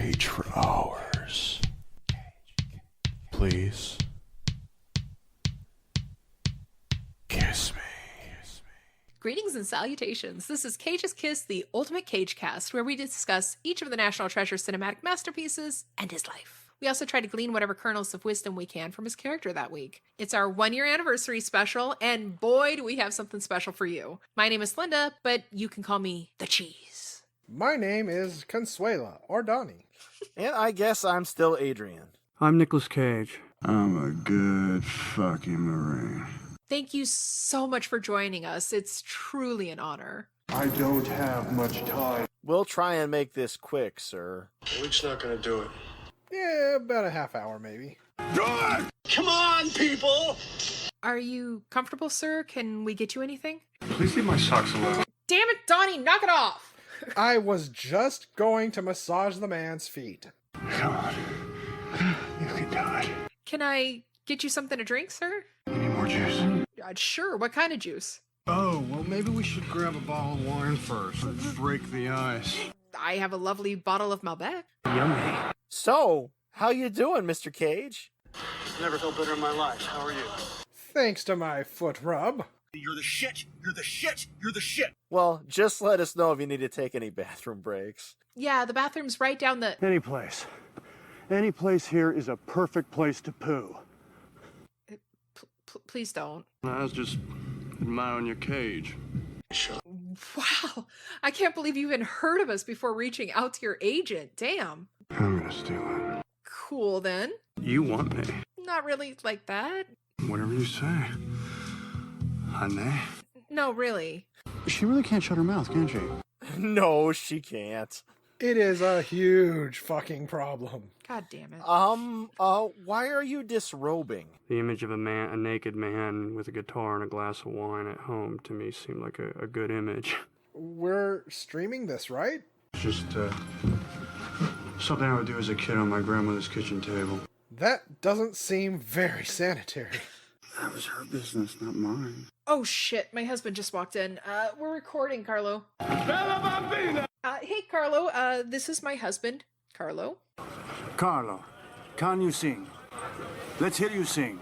cage for hours. Please. Kiss me. Greetings and salutations. This is Cage's Kiss, the ultimate Cage cast, where we discuss each of the National Treasure cinematic masterpieces and his life. We also try to glean whatever kernels of wisdom we can from his character that week. It's our 1-year anniversary special, and boy, do we have something special for you. My name is Linda, but you can call me The Cheese. My name is Consuela, or Donnie. And I guess I'm still Adrian. I'm Nicolas Cage. I'm a good fucking Marine. Thank you so much for joining us. It's truly an honor. I don't have much time. We'll try and make this quick, sir. A week's not gonna do it. Yeah, about a half hour maybe. Come on, people! Are you comfortable, sir? Can we get you anything? Please leave my socks alone. Damn it, Donnie, knock it off! I was just going to massage the man's feet. Come on. You can do it. Can I get you something to drink, sir? You need more juice? Sure, what kind of juice? Oh, well, maybe we should grab a bottle of wine first. Break the ice. I have a lovely bottle of Malbec. Yummy. So, how you doing, Mr. Cage? Never felt better in my life. How are you? Thanks to my foot rub. You're the shit! You're the shit! You're the shit! Well, just let us know if you need to take any bathroom breaks. Yeah, the bathroom's right down the... Any place. Any place here is a perfect place to poo. Please don't. I was just admiring your cage. Wow, I can't believe you even heard of us before reaching out to your agent. Damn. I'm gonna steal it. Cool, then. You want me? Not really like that. Whatever you say. Honey. No, really. She really can't shut her mouth, can she? No, she can't. It is a huge fucking problem. God damn it. Why are you disrobing? The image of a naked man with a guitar and a glass of wine at home to me seemed like a good image. We're streaming this, right? It's just something I would do as a kid on my grandmother's kitchen table. That doesn't seem very sanitary. That was her business, not mine. Oh shit, my husband just walked in. We're recording, Carlo. Hey, Carlo, this is my husband, Carlo. Carlo, can you sing? Let's hear you sing.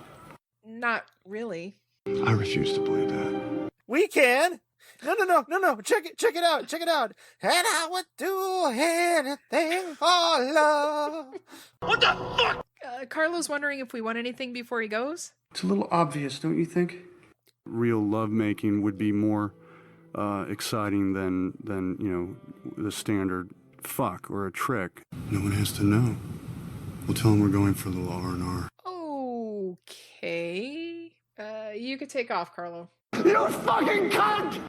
Not really. I refuse to believe that. We can! No. Check it out. And I would do anything for love. What the fuck? Carlo's wondering if we want anything before he goes. It's a little obvious, don't you think? Real lovemaking would be more exciting than you know, the standard fuck or a trick. No one has to know. We'll tell them we're going for a little R&R. Okay. You could take off, Carlo. You fucking cunt!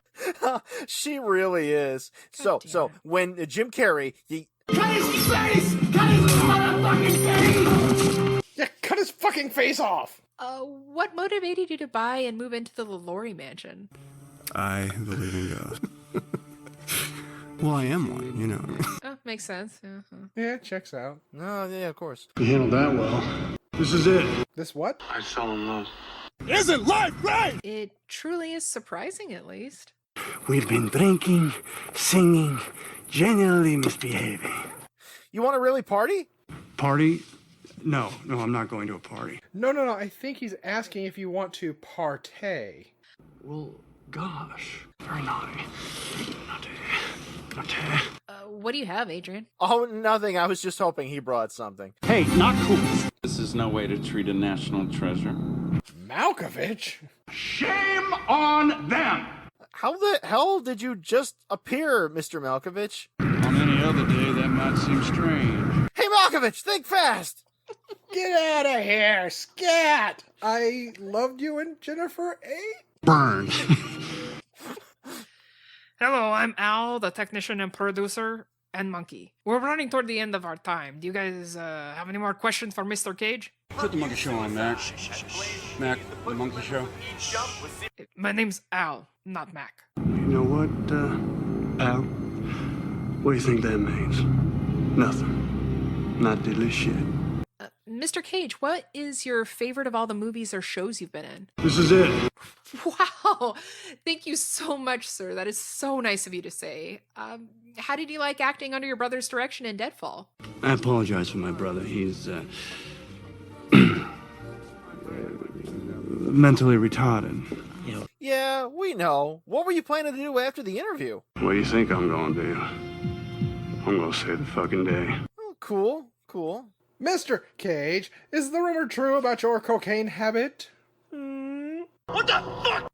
She really is. So when Jim Carrey, Cut his face! Cut his motherfucking face! Yeah, cut his fucking face off! What motivated you to buy and move into the LaLaurie mansion? I believe in God. Well, I am one, you know. Oh, makes sense. Yeah, checks out. no, yeah, of course. You handled that well. This is it. This what? I fell in love. Isn't life great? It truly is surprising, at least. We've been drinking, singing, generally misbehaving. You want to really party? Party? No, I'm not going to a party. No, I think he's asking if you want to partay. Well, gosh. Very naughty. Naughty. What do you have, Adrian? Oh, nothing. I was just hoping he brought something. Hey, not cool. This is no way to treat a national treasure. Malkovich? Shame on them! How the hell did you just appear, Mr. Malkovich? On any other day, that might seem strange. Hey, Malkovich, think fast! Get out of here, scat! I loved you and Jennifer A. Burn. Hello, I'm Al, the technician and producer, and Monkey. We're running toward the end of our time. Do you guys have any more questions for Mr. Cage? Put the monkey show on, Mac. Mac, the monkey show. My name's Al, not Mac. You know what, Al? What do you think that means? Nothing. Not diddly shit. Mr. Cage, what is your favorite of all the movies or shows you've been in? This is it. Wow. Thank you so much, sir. That is so nice of you to say. How did you like acting under your brother's direction in Deadfall? I apologize for my brother. He's mentally retarded. Yeah, we know. What were you planning to do after the interview? What do you think I'm going to do? I'm going to save the fucking day. Oh, cool. Mr. Cage, is the rumor true about your cocaine habit? What the fuck?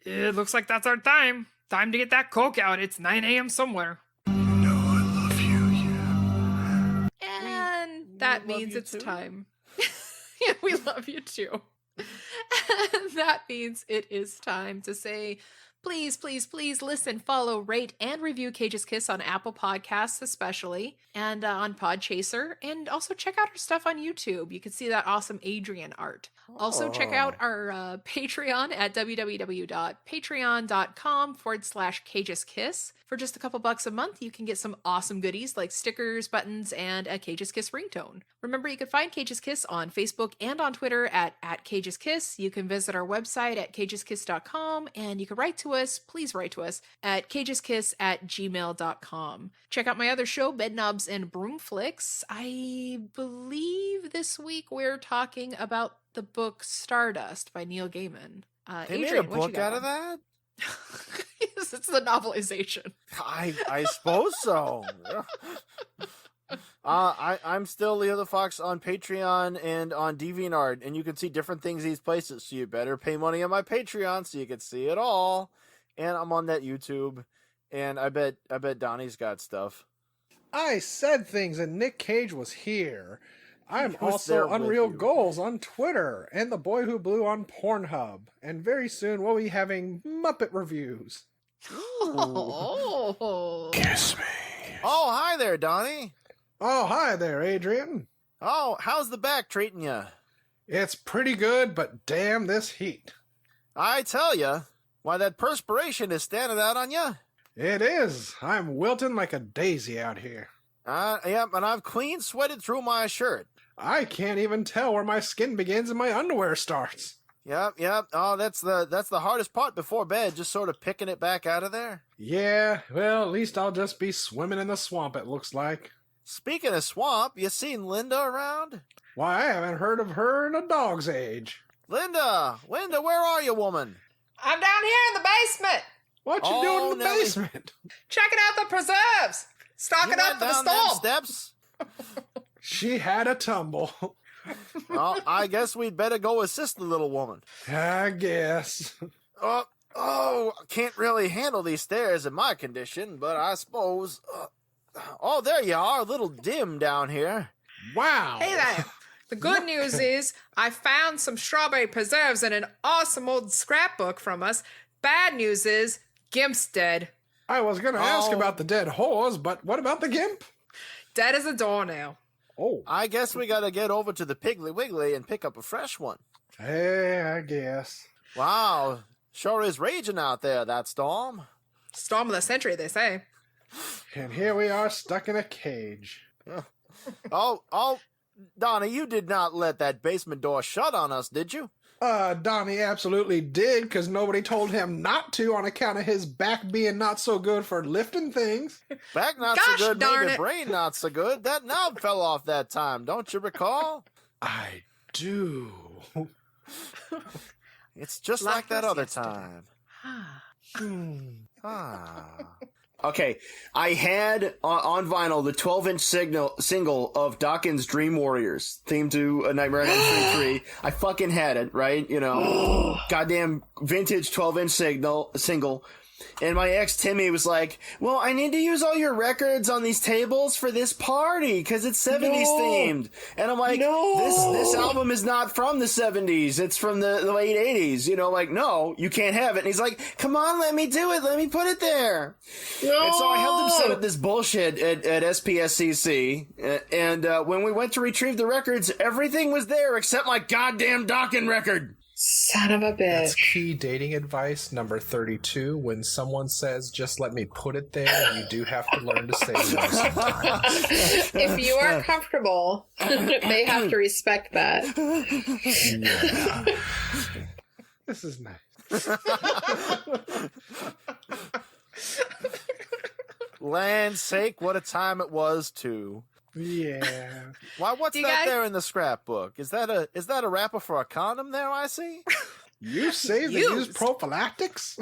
It looks like that's our time. Time to get that coke out. It's 9 a.m. somewhere. And that means it's time. Yeah, we love you too. And that means it is time to say, please, please, please listen, follow, rate, and review Cage's Kiss on Apple Podcasts especially, and on Podchaser, and also check out our stuff on YouTube. You can see that awesome Adrian art. Also check out our Patreon at www.patreon.com/Cage's Kiss. For just a couple bucks a month, you can get some awesome goodies like stickers, buttons, and a Cage's Kiss ringtone. Remember, you can find Cage's Kiss on Facebook and on Twitter at Cage's Kiss. You can visit our website at cageskiss.com, and you can write to us, please write to us, at cageskiss@gmail.com. Check out my other show, Bedknobs and Broomflicks. I believe this week we're talking about the book Stardust by Neil Gaiman. They made Adrian, a what you book got out of on? that? Yes, it's the novelization. I suppose so. I'm still Leo the Fox on Patreon and on DeviantArt, and you can see different things these places, so you better pay money on my Patreon so you can see it all. And I'm on that YouTube, and I bet Donnie's got stuff. I said things and Nick Cage was here. I'm He was also there with Unreal you. Goals on Twitter and The Boy Who Blew on Pornhub. And very soon we'll be having Muppet reviews. Oh. Kiss me. Oh, hi there, Donnie. Oh, hi there, Adrian. Oh, how's the back treating you? It's pretty good, but damn this heat. I tell you, why that perspiration is standing out on you. It is. I'm wilting like a daisy out here. Yep, and I've clean sweated through my shirt. I can't even tell where my skin begins and my underwear starts. Yep. Oh, that's the hardest part before bed, just sort of picking it back out of there. Yeah, well, at least I'll just be swimming in the swamp, it looks like. Speaking of swamp, you seen Linda around? Why, I haven't heard of her in a dog's age. Linda, where are you, woman? I'm down here in the basement, What you doing in the Nelly. basement? checking out the preserves, stocking You up went for the down them storm. steps? She had a tumble. Well, I guess we'd better go assist the little woman. I guess. Can't really handle these stairs in my condition, but I suppose... oh, there you are, a little dim down here. Wow. Hey there. The good news is I found some strawberry preserves in an awesome old scrapbook from us. Bad news is Gimp's dead. I was going to ask Oh. about the dead whores, but what about the gimp? Dead as a doornail. Oh, I guess we gotta get over to the Piggly Wiggly and pick up a fresh one. hey, I guess. Wow, sure is raging out there, that storm. Storm of the century, they say. And here we are stuck in a cage. Oh, Donnie, you did not let that basement door shut on us, did you? Donnie absolutely did, because nobody told him not to on account of his back being not so good for lifting things. Back not Gosh so good, darn maybe it. brain not so good. That knob fell off that time, don't you recall? I do. It's just Like like that us other yesterday. time. Ah. Okay, I had on vinyl the 12-inch single of Dawkins' Dream Warriors, theme to A Nightmare on Elm Street 3. I fucking had it, right? You know, goddamn vintage 12-inch single. And my ex Timmy was like, well, I need to use all your records on these tables for this party because it's 70s themed. And I'm like, this album is not from the 70s. It's from the late 80s. You know, like, no, you can't have it. And he's like, come on, let me do it. Let me put it there. And so I helped him set up this bullshit at SPSCC. And when we went to retrieve the records, everything was there except my goddamn Dawkins record. Son of a That's bitch. key dating advice number 32. When someone says, just let me put it there, you do have to learn to say no sometimes. If you are comfortable, they have to respect that. Yeah. This is nice. Land's sake, what a time it was, too. Yeah. Why, what's You that guys- there in the scrapbook? Is that a wrapper for a condom there, I see? You say they use prophylactics?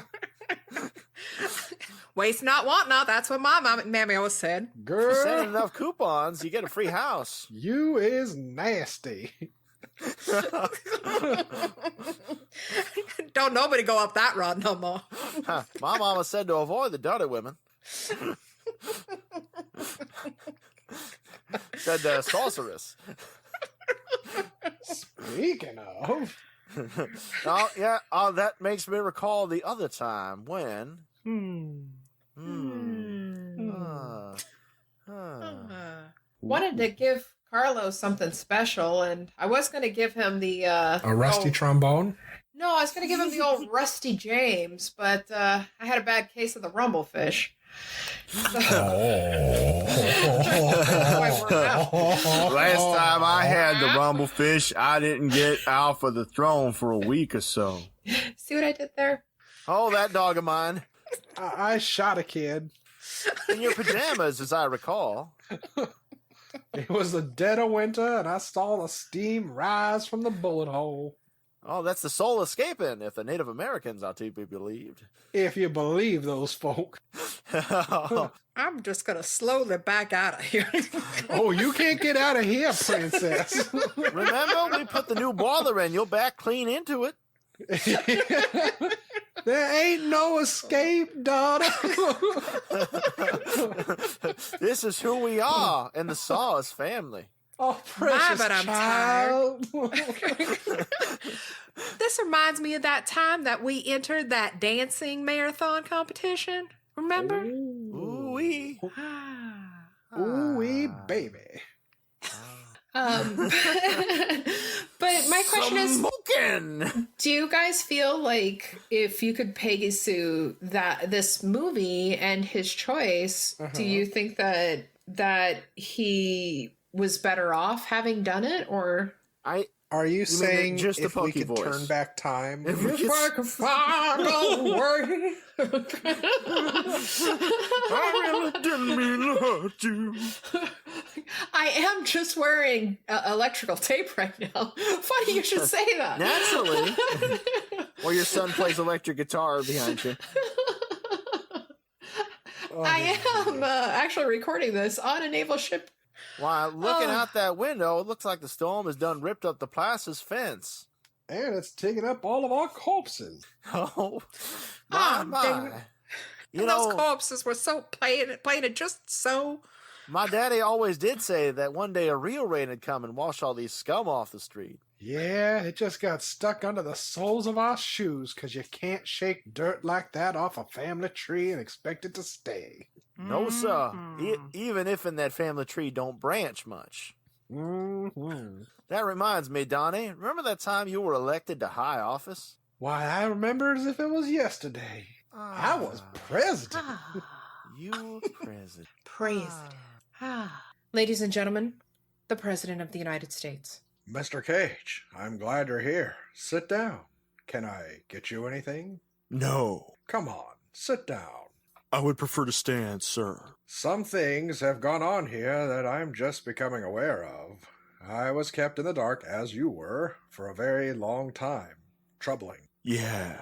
Waste not, want not. That's what my mammy always said. If you Girl, send enough coupons, you get a free house. you is nasty. Don't nobody go up that road no more. Huh, my mama said to avoid the dirty women. Said sorceress. Speaking of, Oh, yeah, that makes me recall the other time when... Wanted to give Carlos something special, and I was going to give him the... a rusty trombone. No, I was going to give him the old Rusty James, but I had a bad case of the rumblefish. So, that's why it worked out. Last time I had the rumblefish, I didn't get off of the throne for a week or so. See what I did there? Oh, that dog of mine. I shot a kid. In your pajamas, as I recall. It was the dead of winter, and I saw the steam rise from the bullet hole. Oh, that's the soul escaping, if the Native Americans are to be believed. If you believe those folk. I'm just going to slowly back out of here. Oh, you can't get out of here, princess. Remember, we put the new boiler in. You'll back clean into it. There ain't no escape, daughter. This is who we are in the Saws family. Oh, precious but I'm child. This reminds me of that time that we entered that dancing marathon competition. Remember? Ooh-wee. Ooh-wee, baby. But my question is, Smoking. do you guys feel like if you could Peggy Sue this movie and his choice, do you think that he was better off having done it, or Are you saying just the if we Pokey could voice? turn back time? If we could- I could find a way? I really didn't mean to hurt you. I am just wearing electrical tape right now. Funny you should say that. Naturally. Or your son plays electric guitar behind you. I am actually recording this on a naval ship. Why, looking out that window, it looks like the storm has done ripped up the plaza's fence. And it's taking up all of our corpses. Oh, Oh, my. dang it. You And know, those corpses were so playing it just so. my daddy always did say that one day a real rain would come and wash all these scum off the street. Yeah, it just got stuck under the soles of our shoes because you can't shake dirt like that off a family tree and expect it to stay. No, sir. Even if in that family tree don't branch much. Mm-hmm. That reminds me, Donnie, remember that time you were elected to high office? Why, I remember as if it was yesterday. I was president. You were president. President. Ladies and gentlemen, the President of the United States. Mr. Cage, I'm glad you're here. Sit down. Can I get you anything? No. Come on, sit down. I would prefer to stand, sir. Some things have gone on here that I'm just becoming aware of. I was kept in the dark, as you were, for a very long time. Troubling. Yeah.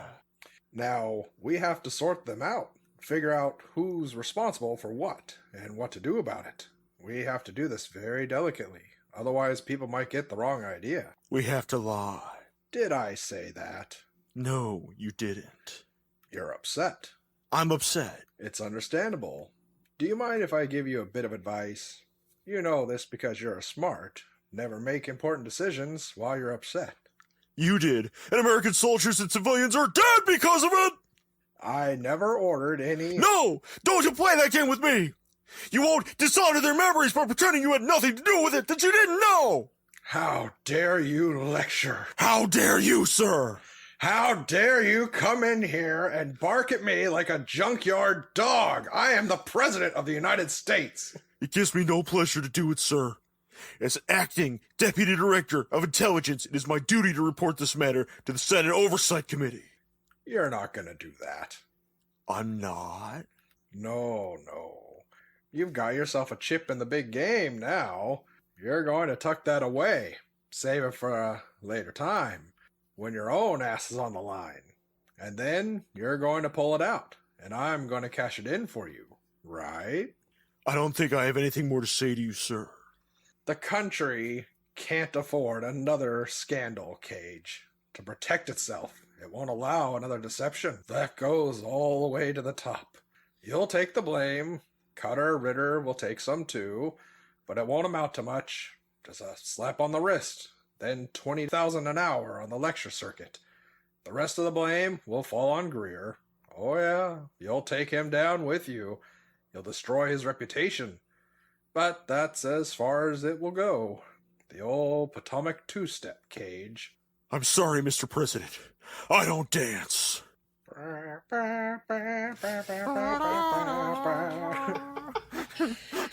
Now, we have to sort them out, figure out who's responsible for what, and what to do about it. We have to do this very delicately, otherwise people might get the wrong idea. We have to lie. Did I say that? No, you didn't. You're upset. I'm upset. It's understandable. Do you mind if I give you a bit of advice? You know this because you're smart. Never make important decisions while you're upset. You did, and American soldiers and civilians are dead because of it! I never ordered any... No! Don't you play that game with me! You won't dishonor their memories by pretending you had nothing to do with it that you didn't know! How dare you lecture? How dare you, sir? How dare you come in here and bark at me like a junkyard dog? I am the President of the United States. It gives me no pleasure to do it, sir. As acting Deputy Director of Intelligence, it is my duty to report this matter to the Senate Oversight Committee. You're not going to do that. I'm not. No. You've got yourself a chip in the big game now. You're going to tuck that away. Save it for a later time, when your own ass is on the line. And then you're going to pull it out, and I'm going to cash it in for you, right? I don't think I have anything more to say to you, sir. The country can't afford another scandal, Cage. To protect itself, it won't allow another deception. That goes all the way to the top. You'll take the blame. Cutter, Ritter will take some too, but it won't amount to much. Just a slap on the wrist, then 20,000 an hour on the lecture circuit. The rest of the blame will fall on Greer. Oh yeah, you'll take him down with you. You'll destroy his reputation. But that's as far as it will go. The old Potomac two-step, Cage. I'm sorry, Mr. President. I don't dance.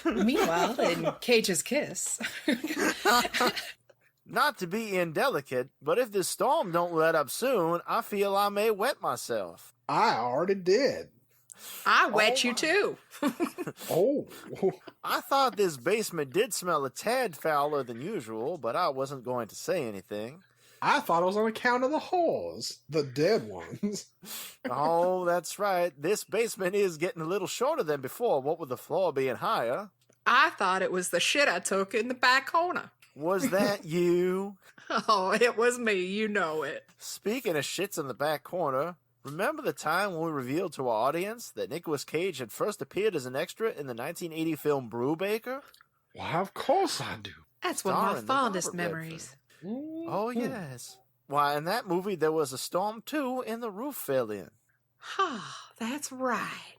Meanwhile, in Cage's Kiss. Not to be indelicate, but if this storm don't let up soon, I feel I may wet myself. I already did. I wet you too. Oh. I thought this basement did smell a tad fouler than usual, but I wasn't going to say anything. I thought it was on account of the holes. The dead ones. Oh, that's right. This basement is getting a little shorter than before, what with the floor being higher. I thought it was the shit I took in the back corner. Was that you? Oh, it was me. You know it. Speaking of shits in the back corner, remember the time when we revealed to our audience that Nicolas Cage had first appeared as an extra in the 1980 film Brubaker? Why, of course I do. That's one of Starring my the fondest Robert memories. Oh, yes. Why, in that movie, there was a storm, too, and the roof fell in. That's right.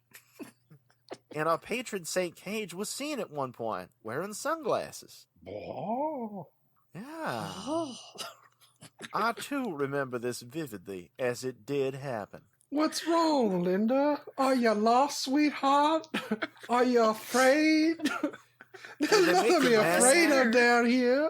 And our patron St. Cage was seen at one point, wearing sunglasses. Oh. Yeah. Oh. I, too, remember this vividly, as it did happen. What's wrong, Linda? Are you lost, sweetheart? Are you afraid? There's they nothing make to be you afraid mad? of down here.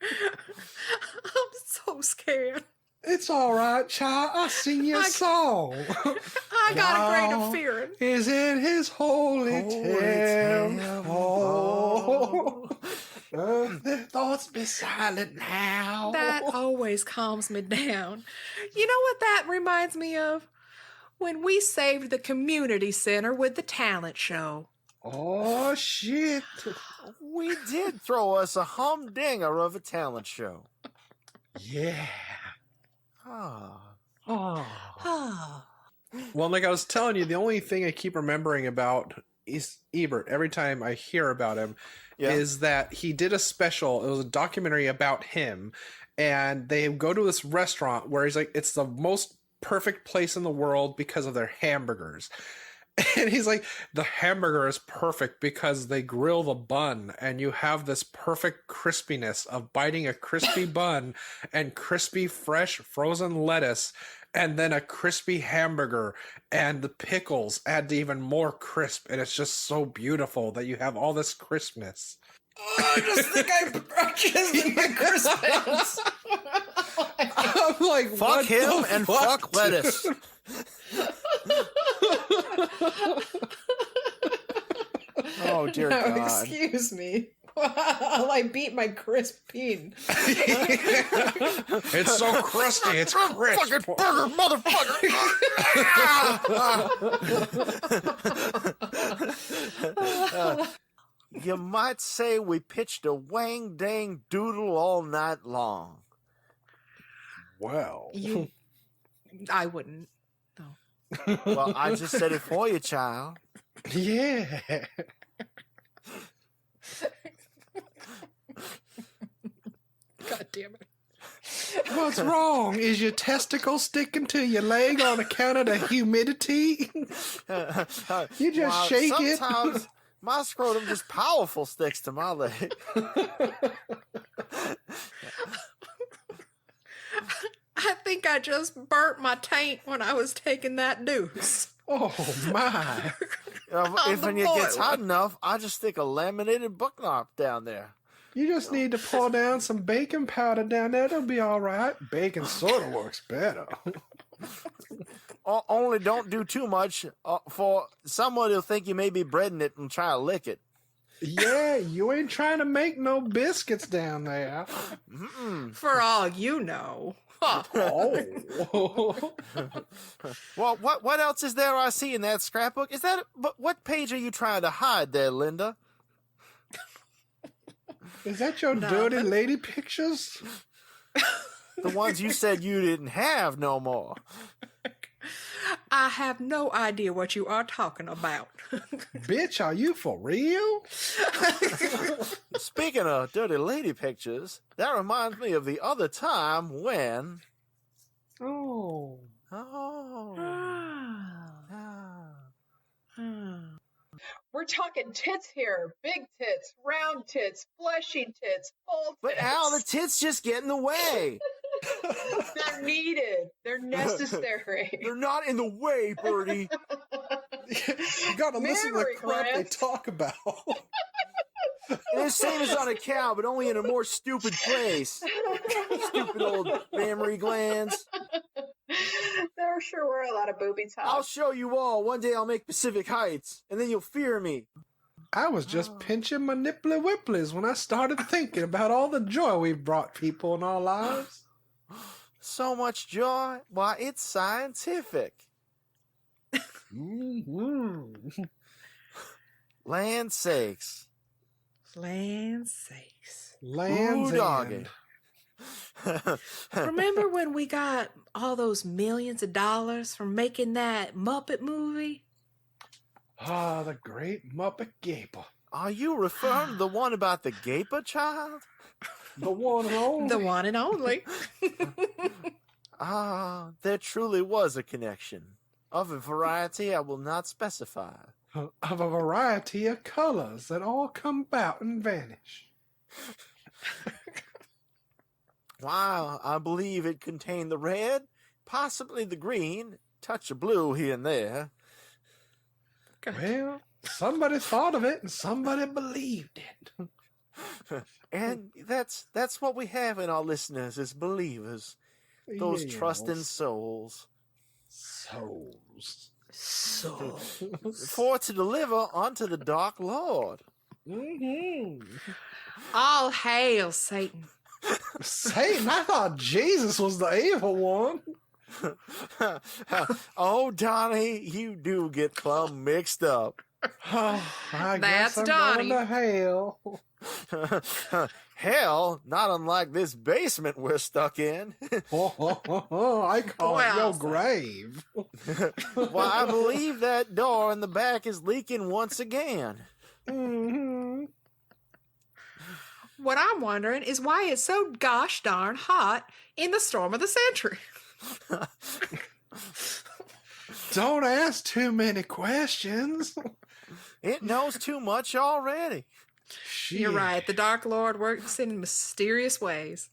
I'm so scared. It's all right, child. I sing you a song. I got a grain of fear. Is in his holy temple. The thoughts be silent now. That always calms me down. You know what that reminds me of? When we saved the community center with the talent show. Oh, shit. We did throw us a humdinger of a talent show. Yeah. Oh. Well, like I was telling you, the only thing I keep remembering about is Ebert every time I hear about him is that he did a special. It was a documentary about him, and they go to this restaurant where he's like, it's the most perfect place in the world because of their hamburgers. And he's like, the hamburger is perfect because they grill the bun and you have this perfect crispiness of biting a crispy bun and crispy, fresh, frozen lettuce and then a crispy hamburger, and the pickles add to even more crisp. And it's just so beautiful that you have all this crispness. I just think I purchased my Christmas. I'm like, Fuck what him the and fuck, fuck lettuce. Oh, dear God. Excuse me. While I beat my crisp bean. It's so crusty. It's crisp. Fucking burger, motherfucker! You might say we pitched a wang dang doodle all night long. Well. I wouldn't. No. Well, I just said it for you, child. Yeah. God damn it. What's wrong? Is your testicle sticking to your leg on account of the humidity? You just shake it. My scrotum just powerful sticks to my leg. I think I just burnt my taint when I was taking that deuce. Oh, my. If the when it gets boiler. hot enough, I just stick a laminated bookmark down there. You just need to pour down some baking powder down there. It'll be all right. Baking soda works better. Only don't do too much, for someone will think you may be breading it and try to lick it. Yeah, you ain't trying to make no biscuits down there. For all you know. Huh. Oh. Well, what else is there I see in that scrapbook? Is that what page are you trying to hide there, Linda? Is that your dirty lady pictures? The ones you said you didn't have no more. I have no idea what you are talking about. Bitch, are you for real? Speaking of dirty lady pictures, that reminds me of the other time when... Oh. We're talking tits here. Big tits, round tits, fleshy tits, full tits. But Al, the tits just get in the way. They're needed. They're necessary. They're not in the way, Birdie. You gotta listen to the Mary crap they Grant. talk about. They're the same as on a cow, but only in a more stupid place. Stupid old mammary glands. There sure were a lot of booby I'll tops. show you all. One day I'll make Pacific Heights, and then you'll fear me. I was just pinching my nipply whipplies when I started thinking about all the joy we've brought people in our lives. So much joy. Why, it's scientific. Mm-hmm. Land sakes. Land's sakes. Land's Ooh, doggy. End. Remember when we got all those millions of dollars from making that Muppet movie? Ah, the great Muppet Gaper. Are you referring to the one about the Gaper child? The one and only. The one and only. Ah, there truly was a connection. Of a variety I will not specify. Of a variety of colors that all come about and vanish. Wow, I believe it contained the red, possibly the green, touch of blue here and there. Well, somebody thought of it and somebody believed it. And that's what we have in our listeners as believers. Those Yes. trusting souls. Souls. For to deliver unto the dark Lord. Mm-hmm. All hail Satan. Satan, I thought Jesus was the evil one. Oh, Donnie, you do get plumb mixed up. Oh, I That's guess I'm Donnie. going to hell. Hell, not unlike this basement we're stuck in. I call it Well, your son. grave. Well, I believe that door in the back is leaking once again. Mm-hmm. What I'm wondering is why it's so gosh darn hot in the storm of the century. Don't ask too many questions. It knows too much already. You're right. The Dark Lord works in mysterious ways.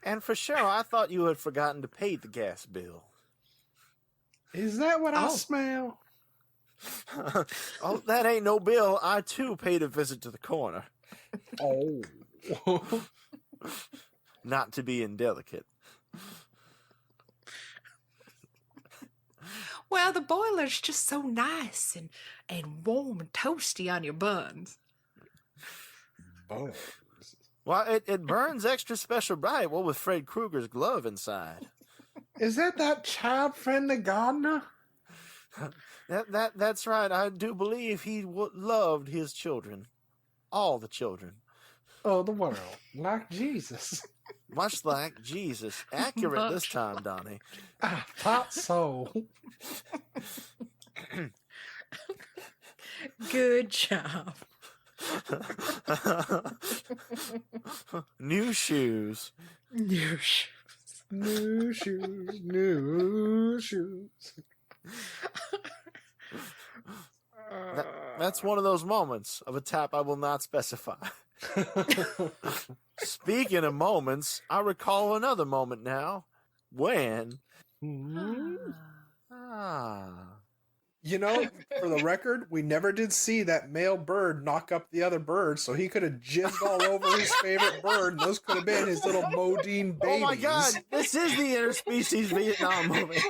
And for sure, I thought you had forgotten to pay the gas bill. Is that what I Oh. smell? Oh, that ain't no bill. I, too, paid a visit to the corner. Oh. Not to be indelicate. Well, the boiler's just so nice and warm and toasty on your buns. Bones. Well, it burns extra special bright, well, with Fred Krueger's glove inside. Is that child-friendly gardener? That's right. I do believe he loved his children. All the children. Oh, the world. Like Jesus. Much like Jesus. Accurate this time, Donnie. I thought so. Good job. New shoes. New shoes. New shoes, new shoes. That's one of those moments of a tap I will not specify. Speaking of moments, I recall another moment now when... You know, for the record, we never did see that male bird knock up the other bird, so he could have jizzed all over his favorite bird, and those could have been his little Modine babies. Oh my god, this is the interspecies Vietnam movie.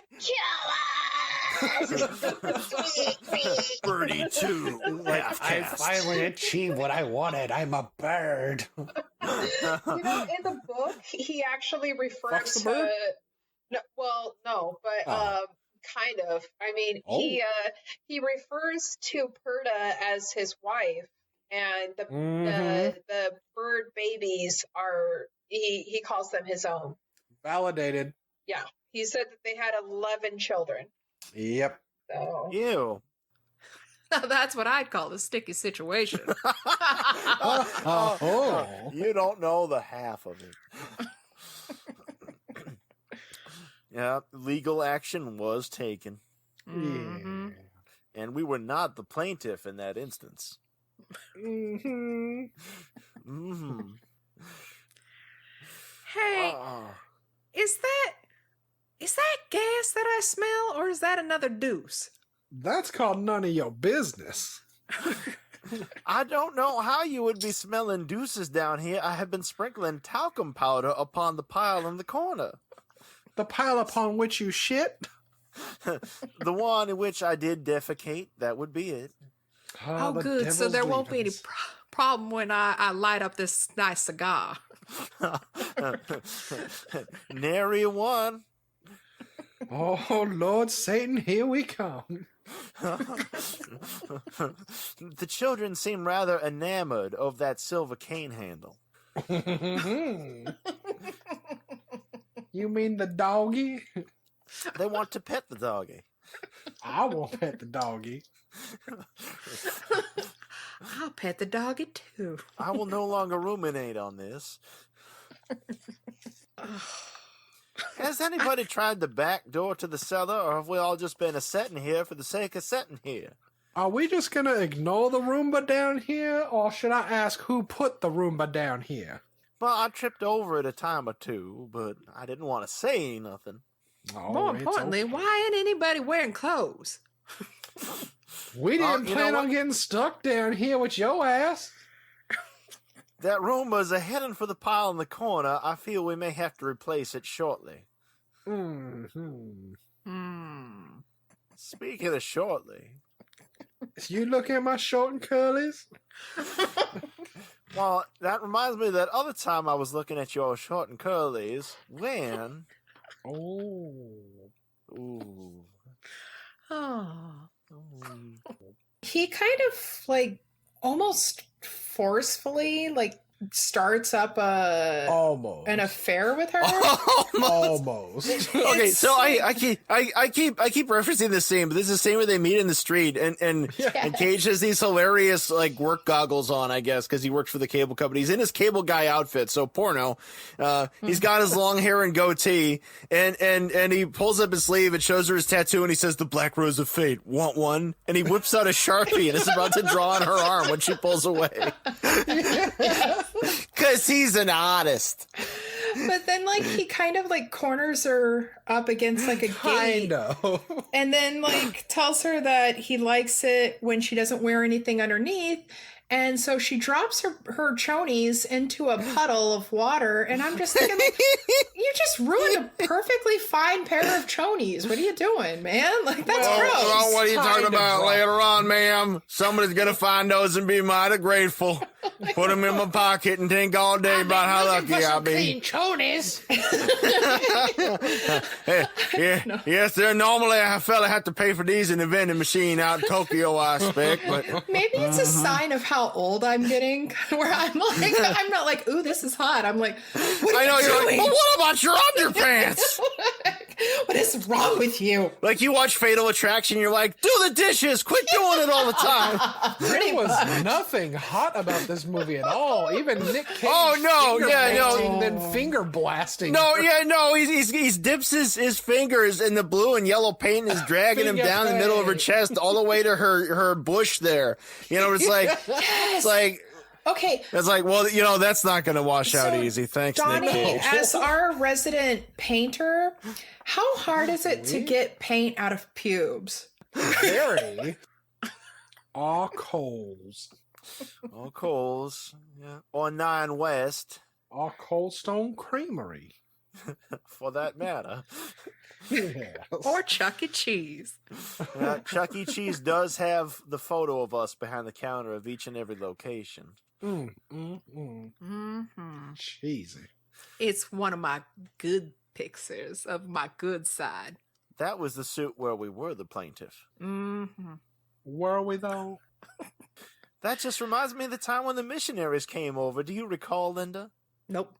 Birdie 2. I finally achieved what I wanted. I'm a bird. You know, in the book, he actually referred Fucks the to. bird? No, but kind of. I mean, he refers to Perda as his wife, and the bird babies are he calls them his own. Validated. Yeah, he said that they had 11 children. Yep. So. Ew. Now that's what I'd call a sticky situation. You don't know the half of it. Yeah, legal action was taken. Mm-hmm. And we were not the plaintiff in that instance. Mm-hmm. Mm-hmm. Hey, is that gas that I smell, or is that another deuce? That's called none of your business. I don't know how you would be smelling deuces down here. I have been sprinkling talcum powder upon the pile in the corner. The pile upon which you shit? The one in which I did defecate, that would be it. Oh, good. So there won't be any problem when I light up this nice cigar. Nary a one. Oh, Lord Satan, here we come. The children seem rather enamored of that silver cane handle. You mean the doggy? They want to pet the doggy. I won't pet the doggy. I'll pet the doggy too. I will no longer ruminate on this. Has anybody tried the back door to the cellar, or have we all just been a-setting here for the sake of setting here? Are we just gonna ignore the Roomba down here, or should I ask who put the Roomba down here? Well, I tripped over it a time or two, but I didn't want to say nothing. Oh, More importantly, why ain't anybody wearing clothes? We didn't plan on getting stuck down here with your ass. That Roomba's a heading for the pile in the corner. I feel we may have to replace it shortly. Speaking of shortly... You look at my short and curlies? Well, that reminds me of that other time I was looking at your short and curlies when... Ooh. He kind of like almost forcefully like starts up an affair with her. Almost. Okay, so I keep referencing this scene, but this is the scene where they meet in the street, and Cage has these hilarious like work goggles on, I guess, because he works for the cable company. He's in his cable guy outfit, so porno. He's got his long hair and goatee, and he pulls up his sleeve and shows her his tattoo, and he says, "The Black Rose of Fate, want one?" And he whips out a Sharpie and is about to draw on her arm when she pulls away. Because he's an artist. But then, like, he kind of, like, corners her up against, like, a gate. And then, like, tells her that he likes it when she doesn't wear anything underneath. And so she drops her chonies into a puddle of water. And I'm just thinking, like, you just ruined a perfectly fine pair of chonies. What are you doing, man? Like, that's gross. Well, what are you talking about later on, ma'am? Somebody's going to find those and be mighty grateful. Put them in my pocket and think all day about how lucky I'll be. Clean chonies. Yes, they're normally a fella have to pay for these in the vending machine out in Tokyo, I expect. But maybe it's a sign of how old I'm getting, where I'm like, I'm not like, ooh, this is hot. I'm like, what are you doing? Like, well, what about your underpants? What is wrong with you? Like you watch Fatal Attraction, you're like, do the dishes, quit doing it all the time. There was nothing hot about this movie at all. Even Nick Cage. Oh, no, finger yeah, no. painting, then finger blasting. No, yeah, no, he dips his fingers in the blue and yellow paint and is dragging him down the middle of her chest all the way to her bush there. You know, it's like, it's like, Okay. it's like, well, you know, that's not going to wash out easy. Thanks, Donnie, Nick Cage. as our resident painter, how hard is it to get paint out of pubes? Very. All coals. All Coles, yeah. Or 9 West. All Coldstone Creamery. For that matter. Yes. Or Chuck E. Cheese. Chuck E. Cheese does have the photo of us behind the counter of each and every location. Mm-hmm. Cheesy. It's one of my good pictures of my good side. That was the suit where we were the plaintiff. Mm-hmm. Were we though? That just reminds me of the time when the missionaries came over. Do you recall, Linda? Nope.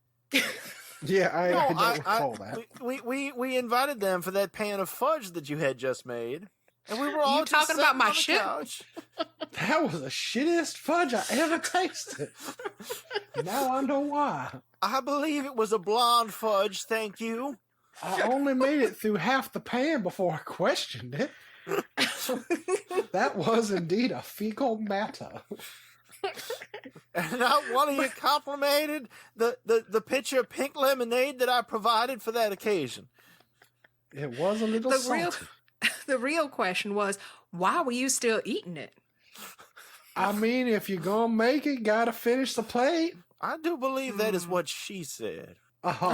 Yeah, I don't recall that. We invited them for that pan of fudge that you had just made. And we were all You talking about my ship? couch. That was the shittiest fudge I ever tasted. Now I know why. I believe it was a blonde fudge, thank you. I only made it through half the pan before I questioned it. That was indeed a fecal matter. And not one of you complimented the pitcher of pink lemonade that I provided for that occasion. It was a little salty. The real question was, why were you still eating it? I mean, if you're gonna make it, gotta finish the plate. I do believe that is what she said. Oh,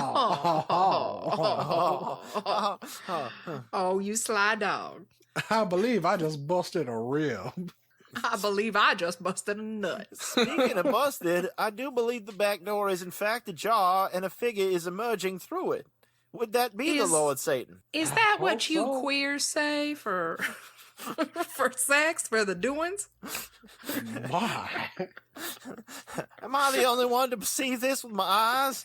you sly dog. I believe I just busted a rib. I believe I just busted a nut. Speaking of busted, I do believe the back door is in fact ajar and a figure is emerging through it. Would that be the Lord Satan? Is that what hope you so. queers say for for sex, for the doings? Why? Am I the only one to perceive this with my eyes?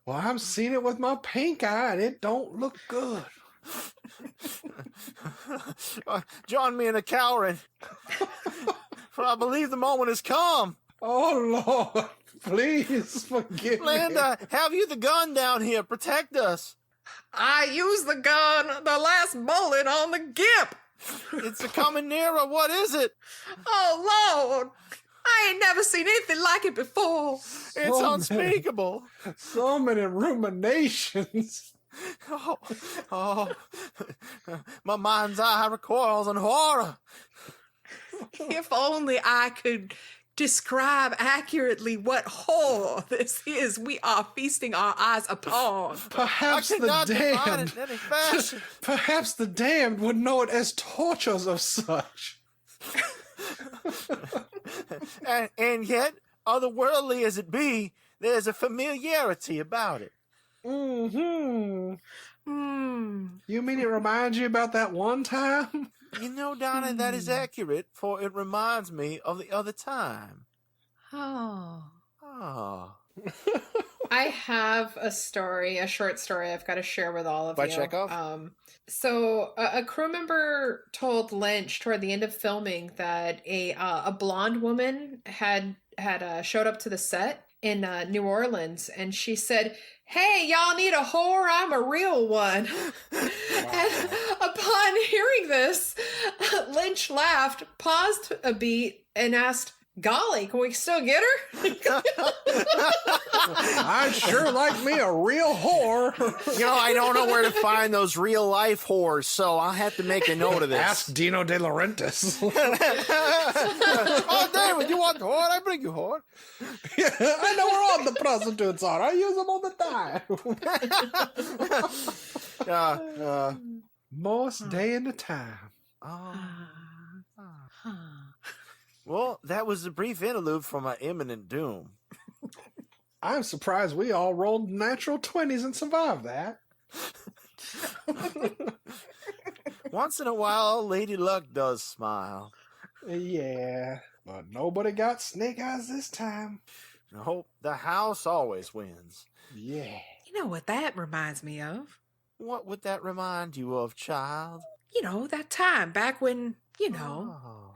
Well, I'm seeing it with my pink eye, and it don't look good. Join me in a cowering, for I believe the moment has come. Oh, Lord, please forgive me. Linda, have you the gun down here? Protect us. I used the gun, the last bullet on the gimp. It's coming nearer. What is it? Oh, Lord. I ain't never seen anything like it before. It's unspeakable. So many ruminations. Oh, my mind's eye recoils in horror. If only I could describe accurately what horror this is we are feasting our eyes upon. Perhaps I the cannot define damned. it in any fashion. Perhaps the damned would know it as tortures of such. and yet, otherworldly as it be, there's a familiarity about it. You mean it reminds you about that one time? You know, Donna, that is accurate, for it reminds me of the other time. Oh. Oh. I have a story, a short story I've got to share with all of By you. Chekhov? So a crew member told Lynch toward the end of filming that a blonde woman had showed up to the set in New Orleans, and she said, "Hey, y'all need a whore? I'm a real one." And upon hearing this, Lynch laughed, paused a beat, and asked, "Golly, can we still get her?" I'd sure like me a real whore. You know, I don't know where to find those real life whores, so I'll have to make a note of this. Ask Dino De Laurentiis. Oh, David, you want whore? I bring you whore. Yeah, I know where all the prostitutes are. I use them all the time. Most day in the time. Well, that was a brief interlude from my imminent doom. I'm surprised we all rolled natural 20s and survived that. Once in a while, Lady Luck does smile. Yeah, but nobody got snake eyes this time. I hope the house always wins. Yeah. You know what that reminds me of? What would that remind you of, child? You know, that time back when, Oh.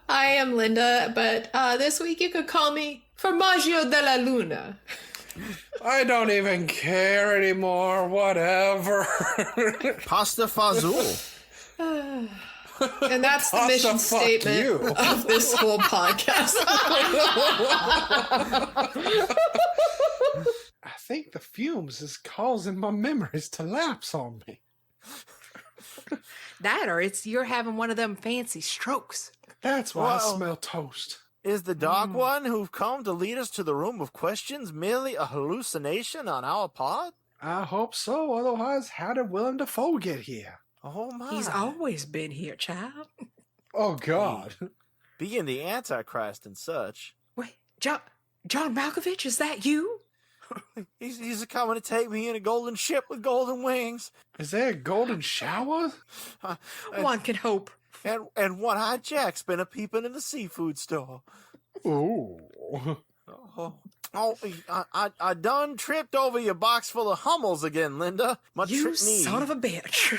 I am Linda, but this week you could call me Formaggio della Luna. I don't even care anymore. Whatever. Pasta fazool. And that's the mission statement of this whole podcast. I think the fumes is causing my memories to lapse on me. That or you're having one of them fancy strokes. That's why I smell toast. Is the dark one who've come to lead us to the room of questions merely a hallucination on our part? I hope so. Otherwise, how did Willem Dafoe get here? Oh my. He's always been here, child. Oh, God. Being the Antichrist and such. Wait, John Malkovich, is that you? He's coming to take me in a golden ship with golden wings. Is there a golden shower? One can hope. And one-eyed Jack's been a peeping in the seafood store. Ooh. I done tripped over your box full of Hummels again, Linda. You son of a bitch.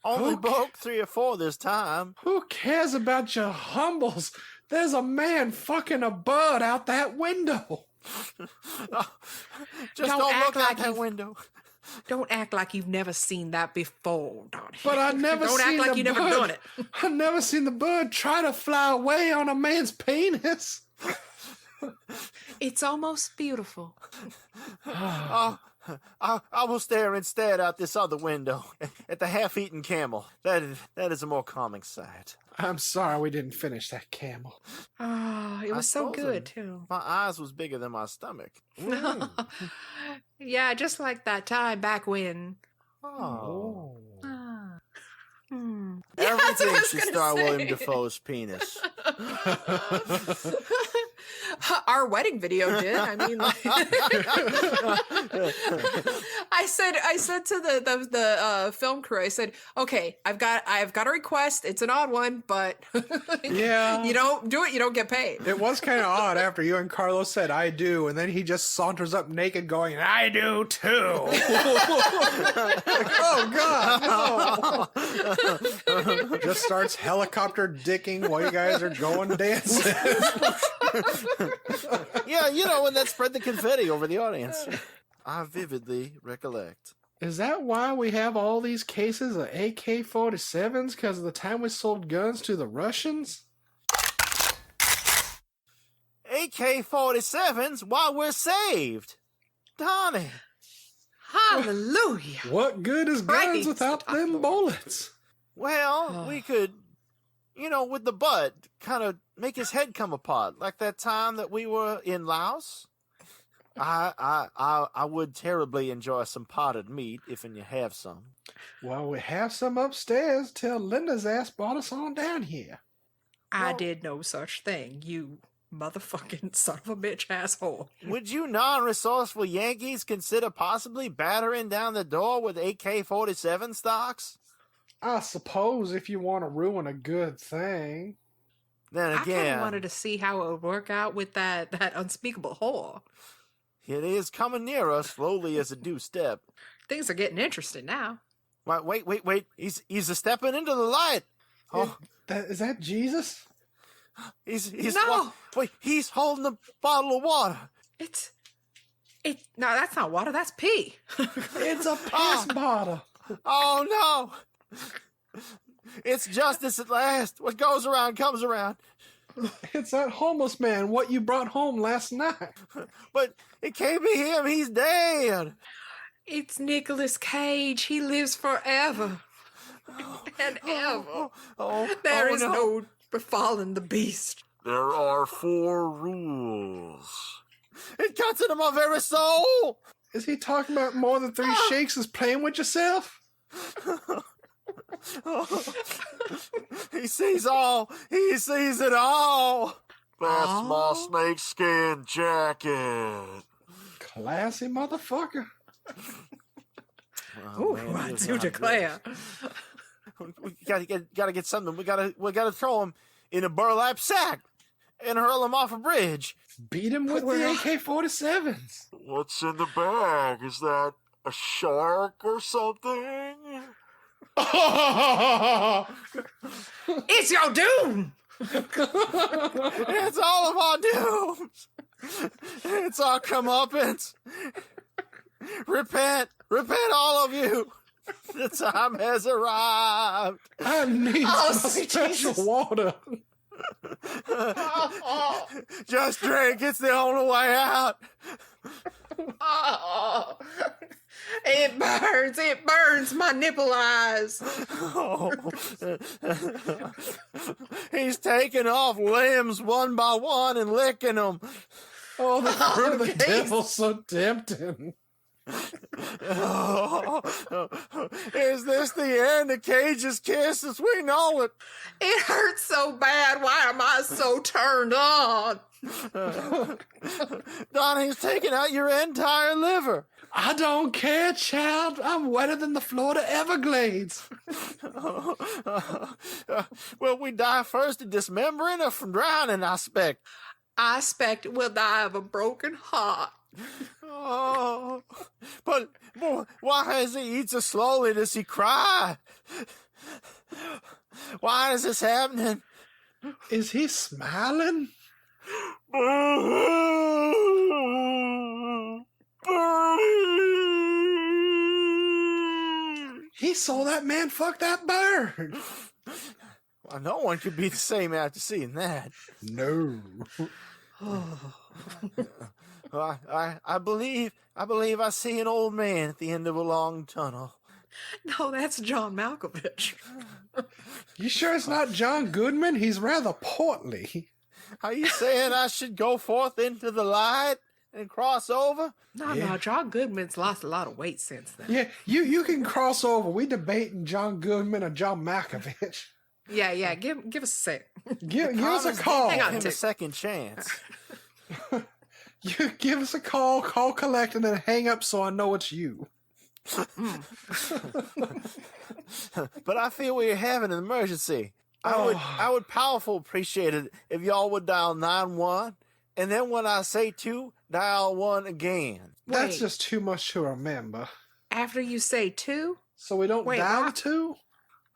Only broke 3 or 4 this time. Who cares about your Humbles? There's a man fucking a bird out that window. Just don't look out that window. Don't act like you've never seen that before, Donnie. But I never don't seen act like the you bird. never done it. I've never seen the bird try to fly away on a man's penis. It's almost beautiful. I will stare instead out this other window at the half-eaten camel. That is a more calming sight. I'm sorry we didn't finish that camel. Oh, it was so good, too. My eyes was bigger than my stomach. Yeah, just like that time back when. Oh. Hmm. Everything should star William Dafoe's penis. Our wedding video did. I mean, like, I said to the film crew, I said, okay, I've got a request. It's an odd one, but yeah, you don't do it, you don't get paid. It was kind of odd after you and Carlos said I do, and then he just saunters up naked, going, I do too. Oh God, no! Just starts helicopter dicking while you guys are going dancing. Yeah, and that spread the confetti over the audience. I vividly recollect. Is that why we have all these cases of AK-47s? Because of the time we sold guns to the Russians? AK-47s while we're saved. Donnie. Hallelujah. What good is guns without them bullets? Well, we could, with the butt, kind of make his head come apart, like that time that we were in Laos. I would terribly enjoy some potted meat if you have some. Well, we have some upstairs till Linda's ass brought us on down here. I did no such thing, you motherfucking son of a bitch asshole. Would you non-resourceful Yankees consider possibly battering down the door with AK-47 stocks? I suppose if you want to ruin a good thing. Then I kind again, of wanted to see how it would work out with that unspeakable whore. It is coming near us, slowly as a due step. Things are getting interesting now. Wait. He's a stepping into the light. Oh, is that Jesus? He's no. He's holding a bottle of water. No, that's not water. That's pee. It's a piss bottle. Oh no! It's justice at last. What goes around comes around. It's that homeless man. What you brought home last night. But it can't be him. He's dead. It's Nicolas Cage. He lives forever and ever. There is no befalling the beast. There are 4 rules. It cuts into my very soul. Is he talking about more than 3 shakes is playing with yourself? He sees all. He sees it all. That's my snakeskin jacket. Classy motherfucker. Ooh, I do declare. We gotta get something. We gotta throw him in a burlap sack and hurl him off a bridge. Beat him with the AK-47s. What's in the bag? Is that a shark or something? It's your doom! It's all of our dooms. It's our comeuppance. Repent, all of you. The time has arrived. I need some special water. Just drink. It's the only way out. Oh, it burns. It burns my nipple eyes. Oh. He's taking off limbs one by one and licking them. Oh, the fruit of the devil's so tempting. Is this the end of Cage's Kiss as we know it? It hurts so bad. Why am I so turned on? Donnie's taking out your entire liver. I don't care, child. I'm wetter than the Florida Everglades. Will we die first of dismembering or from drowning, I expect? I expect we'll die of a broken heart. Oh, but why does he eat so slowly? Does he cry? Why is this happening? Is he smiling? He saw that man fuck that bird. Well, no one could be the same after seeing that. No. I believe I see an old man at the end of a long tunnel. No, that's John Malkovich. You sure it's not John Goodman? He's rather portly. Are you saying I should go forth into the light and cross over? No, John Goodman's lost a lot of weight since then. Yeah, you can cross over. We debating John Goodman or John Malkovich. Yeah, give us a sec. Give us a call. Hang on, Give him a second chance. You give us a call collect, and then hang up so I know it's you. But I feel we're having an emergency. I would powerful appreciate it if y'all would dial 911, and then when I say 2, dial 1 again. That's Wait. just too much to remember. After you say 2? So we don't dial the 2?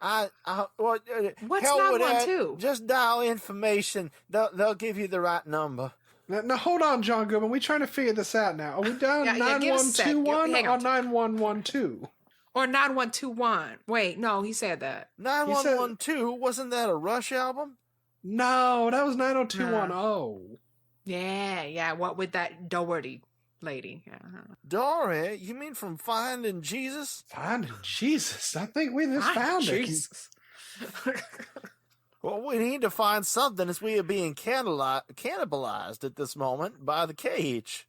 What's hell with that. 912? Just dial information. They'll give you the right number. Now hold on, John Goodman. We're trying to figure this out now. Are we down Yeah, give us a sec. 9121 Hang or on. 9112? Or 9121. Wait, no, he said that. 9112, wasn't that a Rush album? No, that was 90210. Yeah, what with that Doherty lady? Uh-huh. Dory? You mean from Finding Jesus? Finding Jesus? I think we just found it. Jesus. Well, we need to find something as we are being cannibalized at this moment by the cage.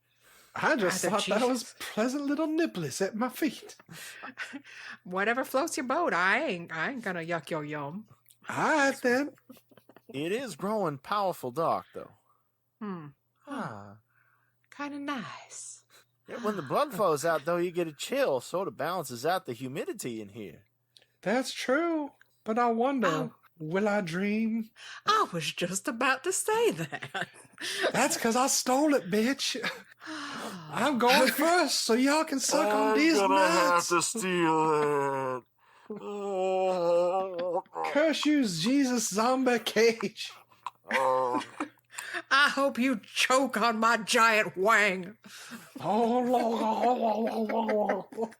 I just Either thought that was pleasant little nibblies at my feet. Whatever floats your boat. I ain't gonna yuck your yum. All right, then. It is growing powerful dark, though. Kind of nice. Yeah, when the blood flows out, though, you get a chill. Sort of balances out the humidity in here. That's true. But I wonder, will I dream? I was just about to say that. That's because I stole it, bitch. I'm going first, so y'all can suck on these nuts. have to steal it. Curse you, Jesus Zombie Cage. I hope you choke on my giant wang. Oh,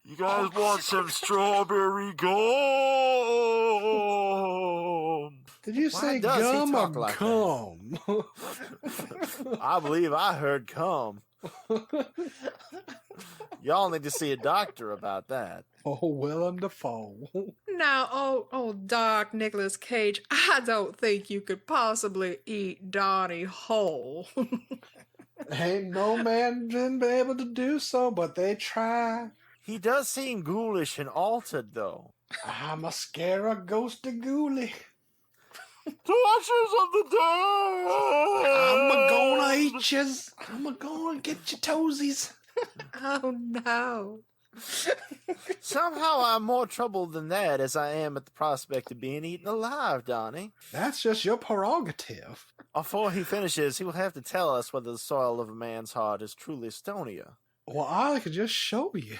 You guys want some strawberry gum? Did you say does he gum or talk like cum? I believe I heard cum. Y'all need to see a doctor about that. Oh, Willem Dafoe. Now, oh, Doc Nicolas Cage, I don't think you could possibly eat Donnie whole. Ain't no man been able to do so, but they try. He does seem ghoulish and altered, though. I'm a scare a ghosty ghoulie. Torches of the dead! I'm gonna eat yous. I'm gonna get your toesies. Oh, no. Somehow I'm more troubled than that as I am at the prospect of being eaten alive, Donnie. That's just your prerogative. Before he finishes, he will have to tell us whether the soil of a man's heart is truly stonia. Well, I could just show you.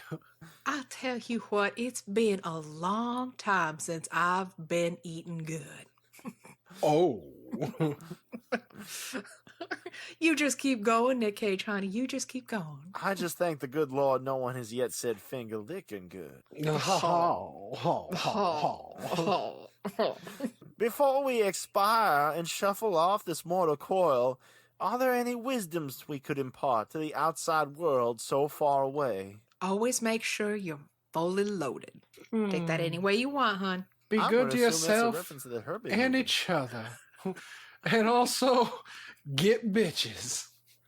I'll tell you what, it's been a long time since I've been eating good. Oh. You just keep going, Nick Cage, honey. You just keep going. I just thank the good Lord no one has yet said finger licking good. Before we expire and shuffle off this mortal coil, are there any wisdoms we could impart to the outside world so far away? Always make sure you're fully loaded. Take that any way you want, hon. Be I'm good gonna to assume that's a yourself reference to the Herbie and movie. each other. And also, get bitches.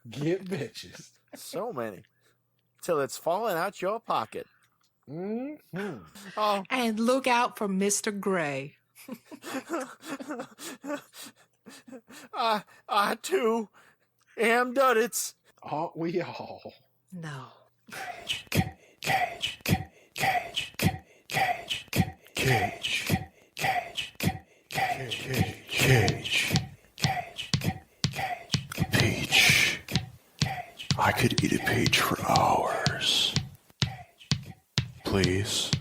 Get bitches. So many. Till it's falling out your pocket. Mm-hmm. Oh, And look out for Mr. Gray. I too am Duddits. Aren't we all? No. Peach. I could eat a peach for hours. Please.